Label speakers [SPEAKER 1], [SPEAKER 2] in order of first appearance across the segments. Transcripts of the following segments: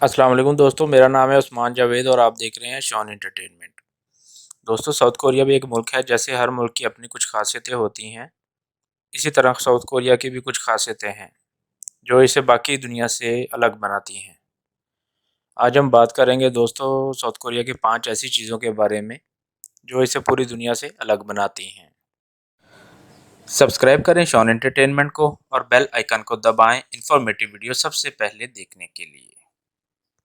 [SPEAKER 1] अस्सलाम वालेकुम दोस्तों, मेरा नाम है उस्मान जावेद और आप देख रहे हैं शॉन एंटरटेनमेंट। दोस्तों, साउथ कोरिया भी एक मुल्क है। जैसे हर मुल्क की अपनी कुछ खासियतें होती हैं, इसी तरह साउथ कोरिया की भी कुछ खासियतें हैं जो इसे बाकी दुनिया से अलग बनाती हैं। आज हम बात करेंगे दोस्तों साउथ कोरिया की 5 ऐसी चीज़ों के बारे में जो इसे पूरी दुनिया से अलग बनाती हैं। सब्सक्राइब करें शॉन एंटरटेनमेंट को और बेल आइकन को दबाएं इंफॉर्मेटिव वीडियो सबसे पहले देखने के लिए।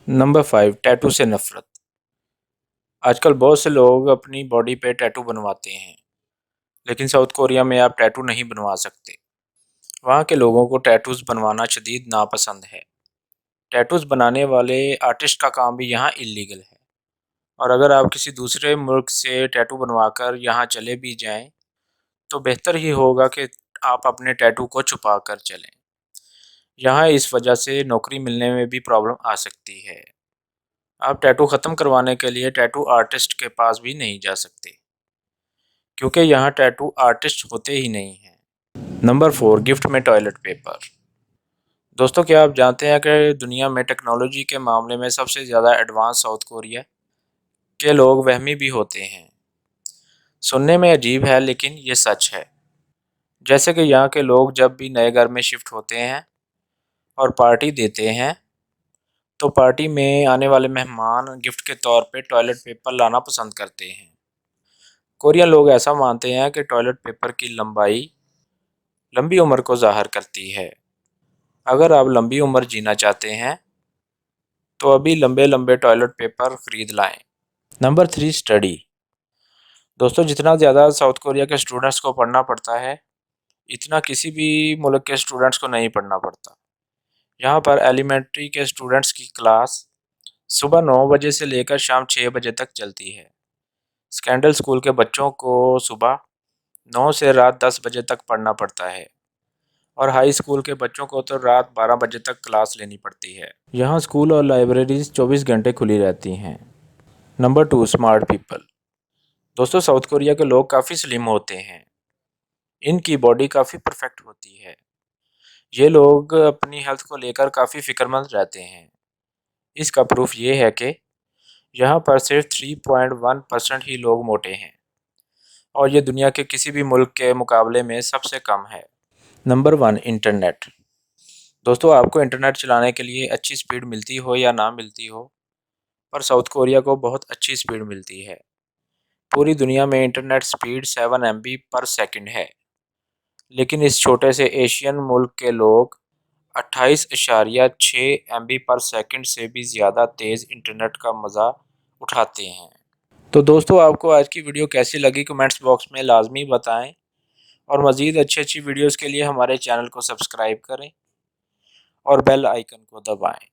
[SPEAKER 1] नंबर 5, टैटू से नफरत। आजकल बहुत से लोग अपनी बॉडी पे टैटू बनवाते हैं, लेकिन साउथ कोरिया में आप टैटू नहीं बनवा सकते। वहाँ के लोगों को टैटूज बनवाना शदीद नापसंद है। टैटूज बनाने वाले आर्टिस्ट का काम भी यहाँ इल्लीगल है, और अगर आप किसी दूसरे मुल्क से टैटू बनवाकर यहाँ चले भी जाएं, तो बेहतर ही होगा कि आप अपने टैटू को छुपा कर चलें। यहाँ इस वजह से नौकरी मिलने में भी प्रॉब्लम आ सकती है। आप टैटू ख़त्म करवाने के लिए टैटू आर्टिस्ट के पास भी नहीं जा सकते, क्योंकि यहाँ टैटू आर्टिस्ट होते ही नहीं हैं। नंबर 4, गिफ्ट में टॉयलेट पेपर। दोस्तों, क्या आप जानते हैं कि दुनिया में टेक्नोलॉजी के मामले में सबसे ज़्यादा एडवांस साउथ कोरिया के लोग वहमी भी होते हैं। सुनने में अजीब है, लेकिन ये सच है। जैसे कि यहाँ के लोग जब भी नए घर में शिफ्ट होते हैं और पार्टी देते हैं, तो पार्टी में आने वाले मेहमान गिफ्ट के तौर पे टॉयलेट पेपर लाना पसंद करते हैं। कोरियन लोग ऐसा मानते हैं कि टॉयलेट पेपर की लंबाई लंबी उम्र को ज़ाहिर करती है। अगर आप लंबी उम्र जीना चाहते हैं, तो अभी लंबे लंबे टॉयलेट पेपर खरीद लाएं। Number 3, study. दोस्तों, जितना ज़्यादा साउथ कोरिया के स्टूडेंट्स को पढ़ना पड़ता है, इतना किसी भी मुल्क के स्टूडेंट्स को नहीं पढ़ना पड़ता। यहाँ पर एलिमेंट्री के स्टूडेंट्स की क्लास सुबह 9 बजे से लेकर शाम 6 बजे तक चलती है। स्कैंडल स्कूल के बच्चों को सुबह 9 से रात 10 बजे तक पढ़ना पड़ता है, और हाई स्कूल के बच्चों को तो रात 12 बजे तक क्लास लेनी पड़ती है। यहाँ स्कूल और लाइब्रेरीज 24 घंटे खुली रहती हैं। Number 2, smart people. दोस्तों, साउथ कोरिया के लोग काफ़ी स्लिम होते हैं। इनकी बॉडी काफ़ी परफेक्ट होती है। ये लोग अपनी हेल्थ को लेकर काफ़ी फिक्रमंद रहते हैं। इसका प्रूफ ये है कि यहाँ पर सिर्फ 3.1% ही लोग मोटे हैं, और ये दुनिया के किसी भी मुल्क के मुकाबले में सबसे कम है। Number 1, internet. दोस्तों, आपको इंटरनेट चलाने के लिए अच्छी स्पीड मिलती हो या ना मिलती हो, पर साउथ कोरिया को बहुत अच्छी स्पीड मिलती है। पूरी दुनिया में इंटरनेट स्पीड 7 MB पर सेकंड है, लेकिन इस छोटे से एशियन मुल्क के लोग 28.6 MB पर सेकंड से भी ज़्यादा तेज़ इंटरनेट का मज़ा उठाते हैं। तो दोस्तों, आपको आज की वीडियो कैसी लगी कमेंट्स बॉक्स में लाजमी बताएं, और मज़ीद अच्छी वीडियोज़ के लिए हमारे चैनल को सब्सक्राइब करें और बेल आइकन को दबाएं।